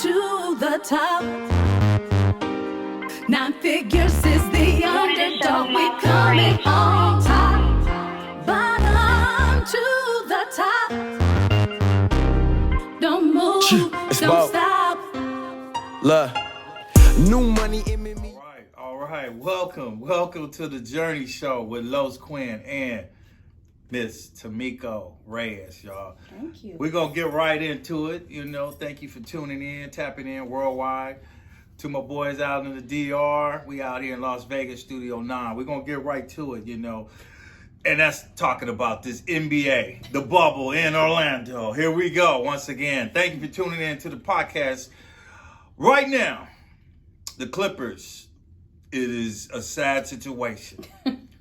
to the top. 9 figures is the underdog. We coming on top. Bottom to the top. Don't move, don't stop. Look, new money in me. All right. Welcome to the Journey Show with Quin and Miss Tamiko Reyes, y'all. Thank you. We're going to get right into it. Thank you for tuning in, tapping in worldwide. To my boys out in the DR, we out here in Las Vegas, Studio 9. We're going to get right to it, And that's talking about this NBA, the bubble in Orlando. Here we go once again. Thank you for tuning in to the podcast. Right now, the Clippers, it is a sad situation.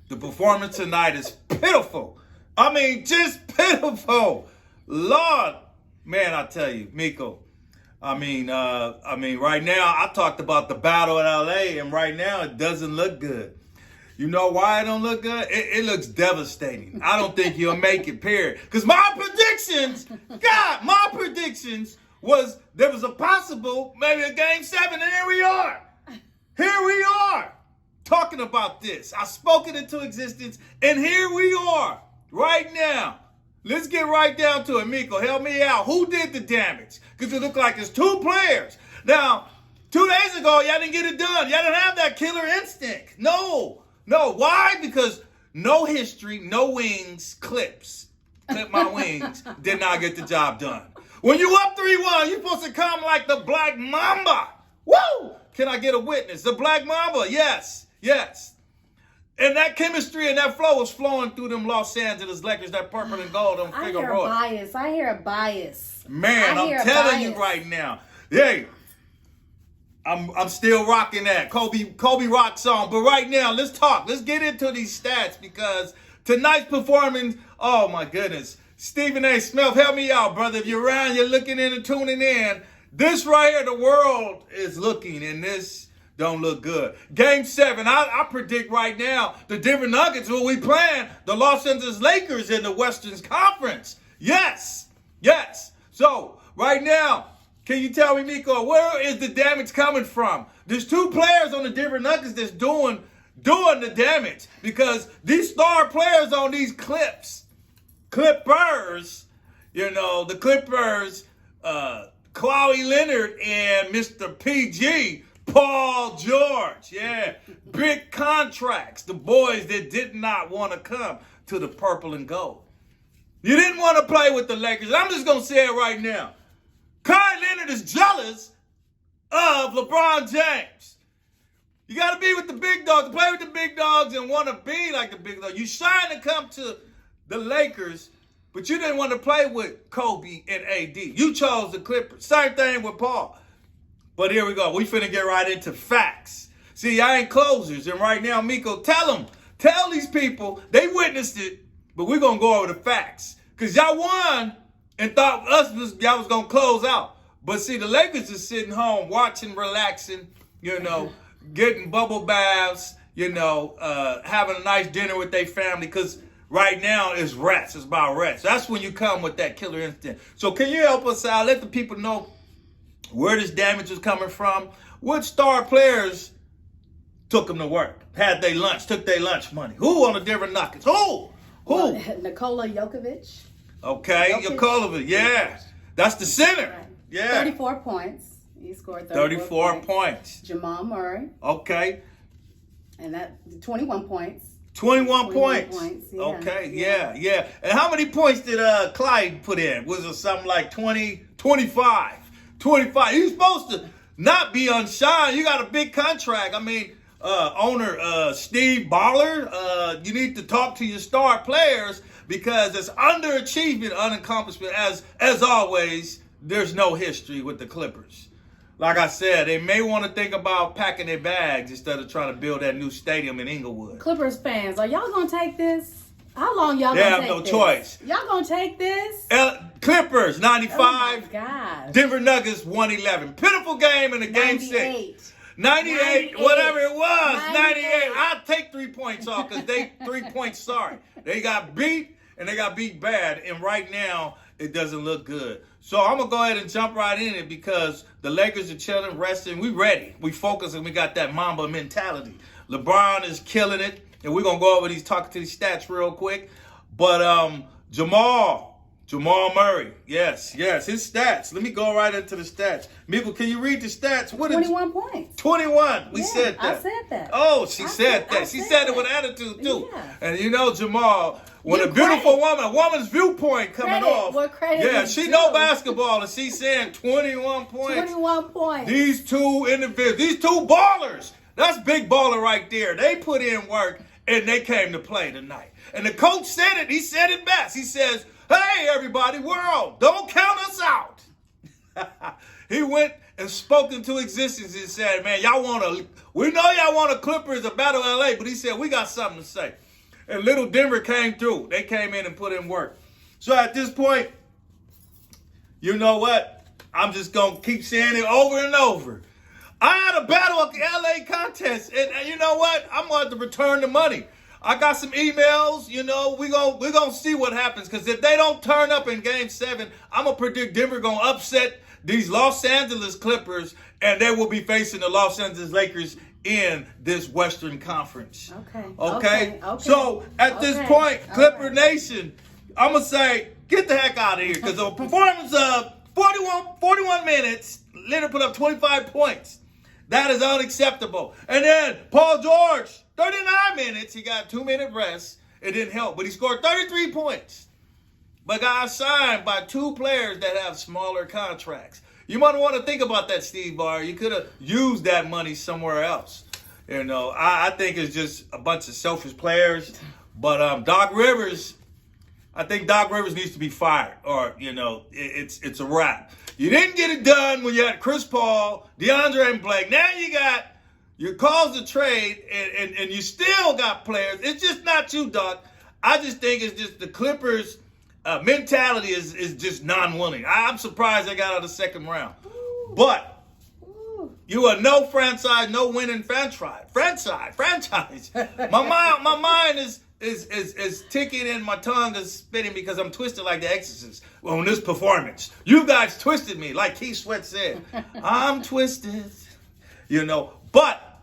The performance tonight is pitiful. I mean, just pitiful. Lord, man, I tell you, Miko. I mean, right now, I talked about the battle in LA, and right now it doesn't look good. You know why it don't look good? It looks devastating. I don't think you'll make it, period. Because my predictions was there was a possible, maybe a game 7, and here we are. Here we are talking about this. I spoke it into existence, and here we are right now. Let's get right down to it. Miko, help me out. Who did the damage? Because it looked like it's 2 players. Now, 2 days ago, y'all didn't get it done. Y'all didn't have that killer instinct. No. Why? Because no history, no wings, clip my wings, did not get the job done. When you up 3-1, you're supposed to come like the Black Mamba. Woo! Can I get a witness? The Black Mamba, yes. And that chemistry and that flow was flowing through them Los Angeles Lakers, that purple and gold on Figueroa. I hear a bias. Man, I'm telling you right now. Hey, I'm still rocking that Kobe rock song. But right now, let's talk. Let's get into these stats because tonight's performance, oh my goodness. Stephen A. Smith, help me out, brother. If you're around, you're looking in and tuning in. This right here, the world is looking, and this don't look good. Game 7, I predict right now the Denver Nuggets will be playing the Los Angeles Lakers in the Western Conference. Yes. So, right now, can you tell me, Miko, where is the damage coming from? There's 2 players on the Denver Nuggets that's doing the damage because these star players on these Clippers, the Clippers, Kawhi Leonard and Mr. PG, Paul George, big contracts. The boys that did not want to come to the purple and gold. You didn't want to play with the Lakers. I'm just going to say it right now. Kawhi Leonard is jealous of LeBron James. You got to be with the big dogs, play with the big dogs and want to be like the big dogs. You trying to come to the Lakers, but you didn't want to play with Kobe and AD. You chose the Clippers. Same thing with Paul. But here we go. We finna get right into facts. See, I ain't closers. And right now, Miko, tell these people, they witnessed it, but we're going to go over the facts. Because y'all won and thought y'all was going to close out. But see, the Lakers is sitting home watching, relaxing, getting bubble baths, having a nice dinner with their family. Because right now it's rest. It's about rest. That's when you come with that killer instinct. So can you help us out? Let the people know where this damage is coming from. Which star players took them to work? Had their lunch, took their lunch money. Who on the Denver Nuggets? Who? Nikola Jokic. Okay, Jokic, yeah. That's the center. Right. Yeah. 34 points. He scored 34 points. Jamal Murray. Okay. And that 21 points. 21 points. Yeah. Okay, yeah. And how many points did Clyde put in? Was it something like 20, 25? 25. You're supposed to not be unshine. You got a big contract. I mean, owner Steve Ballard, you need to talk to your star players because it's underachievement, unaccomplishment. As always, there's no history with the Clippers. Like I said, they may want to think about packing their bags instead of trying to build that new stadium in Inglewood. Clippers fans, are y'all going to take this? How long y'all they gonna have take no this? choice. Y'all gonna take this? Clippers 95. Oh my God. Denver Nuggets 111. Pitiful game in the game 6. 98, whatever it was. 98. I'll take 3 points off because they 3 points sorry. They got beat and they got beat bad. And right now it doesn't look good. So I'm going to go ahead and jump right in it because the Lakers are chilling, resting. We ready. We focus and we got that Mamba mentality. LeBron is killing it. And we're going to go over talking to these stats real quick. But Jamal Murray, yes, his stats. Let me go right into the stats. Miko, can you read the stats? 21 points. 21. We Yeah, said that. I said that. Oh, she said that. She said it with attitude, too. Yeah. And you know, Jamal, when a beautiful woman, a woman's viewpoint coming off. What credit yeah, she know basketball, and she's saying 21 points. 21 points. These two individuals, these two ballers, that's big baller right there. They put in work, and they came to play tonight. And the coach said it. He said it best. He says, hey, everybody, world, don't count us out. He went and spoke into existence and said, man, we know y'all want a Clippers, a battle LA, but he said, we got something to say. And little Denver came through. They came in and put in work. So at this point, you know what? I'm just going to keep saying it over and over. I had a battle at the LA contest, and you know what? I'm going to have to return the money. I got some emails, you know, we're gonna see what happens. Because if they don't turn up in Game 7, I'm going to predict Denver going to upset these Los Angeles Clippers, and they will be facing the Los Angeles Lakers in this Western Conference. Okay. So, at this point, Clipper Nation, I'm going to say, get the heck out of here. Because a performance of 41 minutes, Leonard put up 25 points. That is unacceptable. And then Paul George, 39 minutes. He got a 2-minute rest. It didn't help, but he scored 33 points. But got signed by two players that have smaller contracts. You might want to think about that, Steve Barr. You could have used that money somewhere else. You know, I think it's just a bunch of selfish players. But Doc Rivers, I think Doc Rivers needs to be fired. Or, you know, it's a wrap. You didn't get it done when you had Chris Paul, DeAndre, and Blake. Now you caused a trade, and you still got players. It's just not you, Doc. I just think it's just the Clippers' mentality is just non-winning. I'm surprised they got out of the second round. But you are no franchise, no winning franchise. My mind is ticking and my tongue is spitting because I'm twisted like the Exorcist on this performance. You guys twisted me, like Keith Sweat said. I'm twisted, you know. But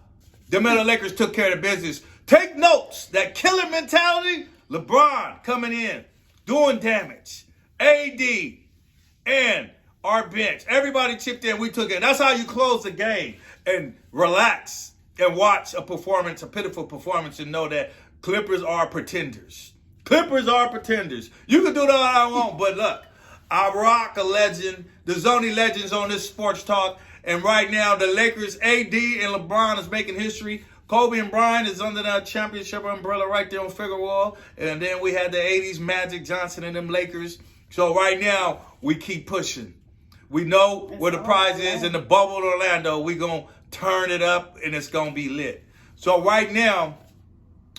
the Atlanta Lakers took care of the business. Take notes. That killer mentality, LeBron coming in, doing damage. AD and our bench. Everybody chipped in. We took it. That's how you close the game and relax and watch a performance, a pitiful performance, and know that Clippers are pretenders. Clippers are pretenders. You can do that all I want, but look, I rock a legend. There's only legends on this sports talk. And right now, the Lakers, AD and LeBron is making history. Kobe and Bryant is under that championship umbrella right there on Figueroa. And then we had the 80s Magic Johnson and them Lakers. So right now, we keep pushing. We know where the prize is in the bubble in Orlando. We're going to turn it up, and it's going to be lit. So right now,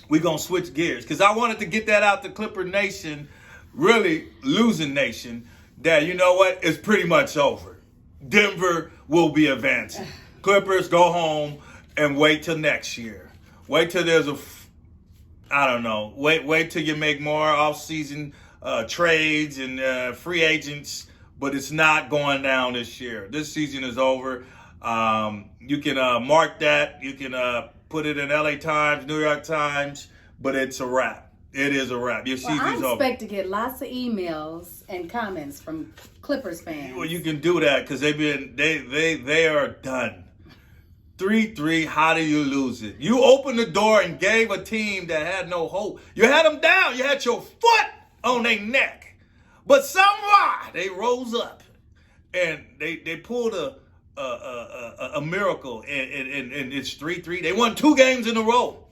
we're going to switch gears. Because I wanted to get that out to Clipper Nation, really losing nation, that, you know what, it's pretty much over. Denver will be advancing. Clippers go home and wait till next year. Wait till there's wait till you make more off-season trades and free agents, but it's not going down this year. This season is over. You can mark that. You can put it in LA Times, New York Times, but it's a wrap. It is a wrap. Your season's over. I expect to get lots of emails and comments from Clippers fans. Well, you can do that because they are done. 3-3, how do you lose it? You opened the door and gave a team that had no hope. You had them down. You had your foot on their neck. But somehow they rose up and they pulled a miracle, and it's 3-3. They won 2 games in a row.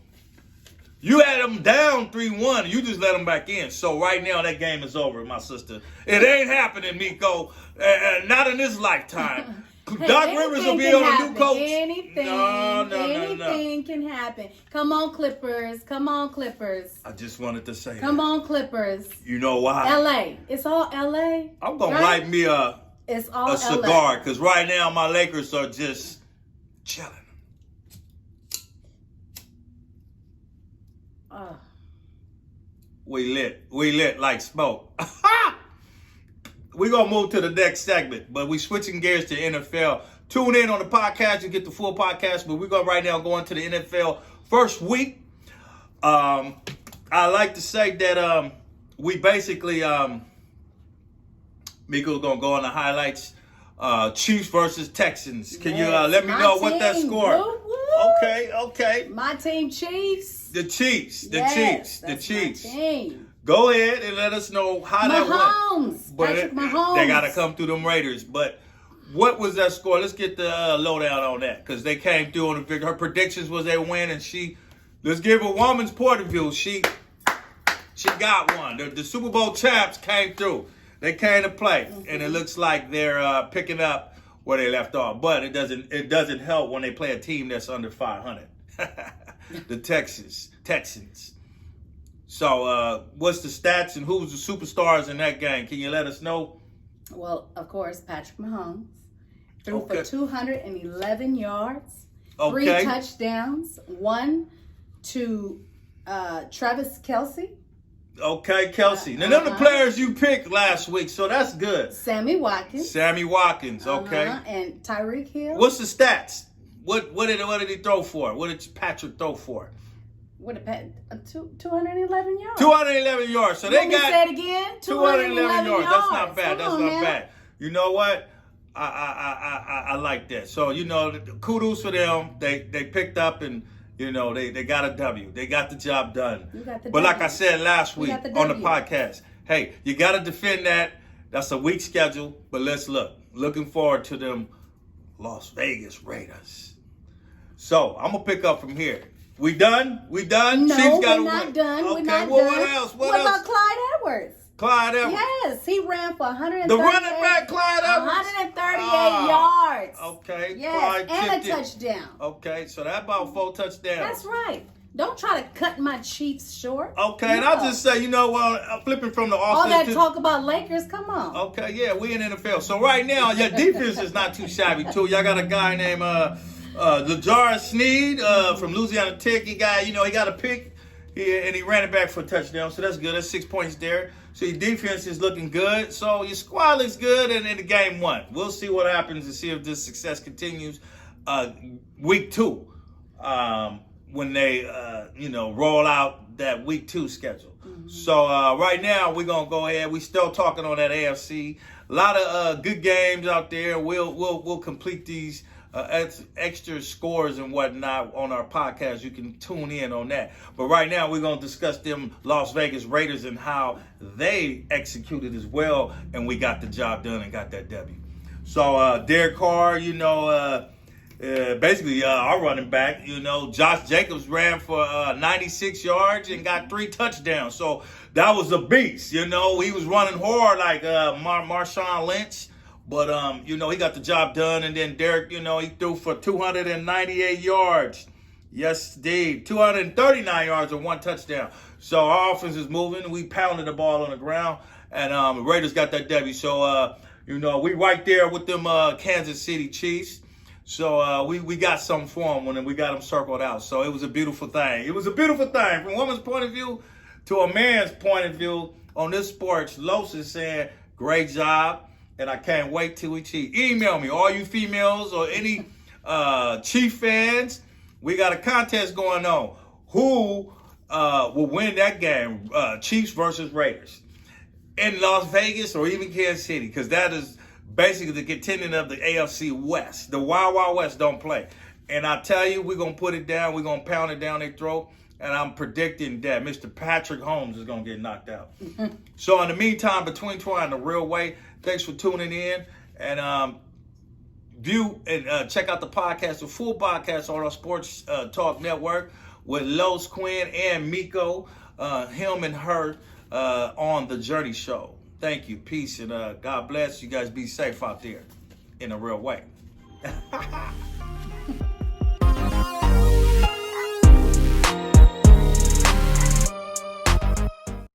You had them down 3-1. You just let them back in. So right now that game is over, my sister. It ain't happening, Miko. Not in this lifetime. Doc Rivers will be on a new coach. Anything can happen. Come on, Clippers. Come on, Clippers. I just wanted to say Come on, Clippers. You know why? LA. It's all LA. I'm going to light me a cigar because right now my Lakers are just chilling. We lit like smoke. we're going to move to the next segment, but we switching gears to NFL. Tune in on the podcast and get the full podcast, but we're going right now going to the NFL first week. I like to say that we basically, Miko's going to go on the highlights. Chiefs versus Texans. Can you let me know what that score? Woo, woo. Okay. My team, Chiefs. The Chiefs. Yes, The that's Chiefs. my team. Go ahead and let us know how that went. Patrick Mahomes. They got to come through them Raiders. But what was that score? Let's get the lowdown on that, because they came through on the figure. Her predictions was they win, and let's give a woman's point of view. She got one. The Super Bowl champs came through. They came to play, and it looks like they're picking up where they left off. But it doesn't help when they play a team that's under 500. The Texans. So, what's the stats and who's the superstars in that game? Can you let us know? Well, of course, Patrick Mahomes threw Okay. for 211 yards, Okay. 3 touchdowns, 1 to Travis Kelce, Okay, Kelsey. Now, them the players you picked last week, so that's good. Sammy Watkins, Okay. and Tyreek Hill. What's the stats? What did he throw for? What did Patrick throw for? What a 211 yards. 211 yards. So they Let me say got it again. 211 yards. That's not bad. Come That's on not now. bad. You know what? I like that. So, kudos for them. They picked up and, they got a W. They got the job done. You got the But like W. I said last week got the on the W. podcast, hey, you got to defend that. That's a weak schedule. But let's look. Looking forward to them Las Vegas Raiders. So, I'm going to pick up from here. We done? No, Chiefs gotta we're not win. done. Okay, We're not well, done. what else? What about Clyde Edwards? Clyde Edwards. Yes, he ran for 138. The running back, Clyde Edwards. 138 yards. Okay. Yes, Clyde and tipped a it. touchdown. Okay, so that about 4 touchdowns. That's right. Don't try to cut my Chiefs short. Okay, and I'll just say, flipping from the all offense that talk about Lakers, come on. Okay, yeah, we in NFL. So right now, your defense is not too shabby, too. Y'all got a guy named LeJar Sneed from Louisiana Tech. He got a pick, and he ran it back for a touchdown. So that's good. That's 6 points there. So your defense is looking good. So your squad looks good, and then the game won. We'll see what happens and see if this success continues week 2 when they, roll out that week 2 schedule. Mm-hmm. So right now, we're going to go ahead. We still talking on that AFC. A lot of good games out there. We'll complete these extra scores and whatnot on our podcast. You can tune in on that. But right now, we're going to discuss them Las Vegas Raiders and how they executed as well, and we got the job done and got that W. So Derek Carr, basically our running back, Josh Jacobs ran for 96 yards and got 3 touchdowns. So that was a beast. He was running hard like Marshawn Lynch. But, he got the job done. And then Derek, he threw for 298 yards. Yes, indeed. 239 yards and 1 touchdown. So our offense is moving. We pounded the ball on the ground. And the Raiders got that W. So, we right there with them Kansas City Chiefs. So we got something for them when we got them circled out. So it was a beautiful thing. It was a beautiful thing. From a woman's point of view to a man's point of view on this sports, Los is saying, great job. And I can't wait till we cheat. Email me, all you females or any Chief fans. We got a contest going on. Who will win that game? Chiefs versus Raiders in Las Vegas or even Kansas City, because that is basically the contending of the AFC West. The Wild Wild West don't play. And I tell you, we're going to put it down. We're going to pound it down their throat. And I'm predicting that Mr. Patrick Holmes is going to get knocked out. So in the meantime, between Twi and the Real Way, thanks for tuning in. And view and check out the podcast, the full podcast on our Sports Talk Network with Los, Quin, and Miko, him and her on The Journey Show. Thank you. Peace. And God bless. You guys be safe out there in a real way.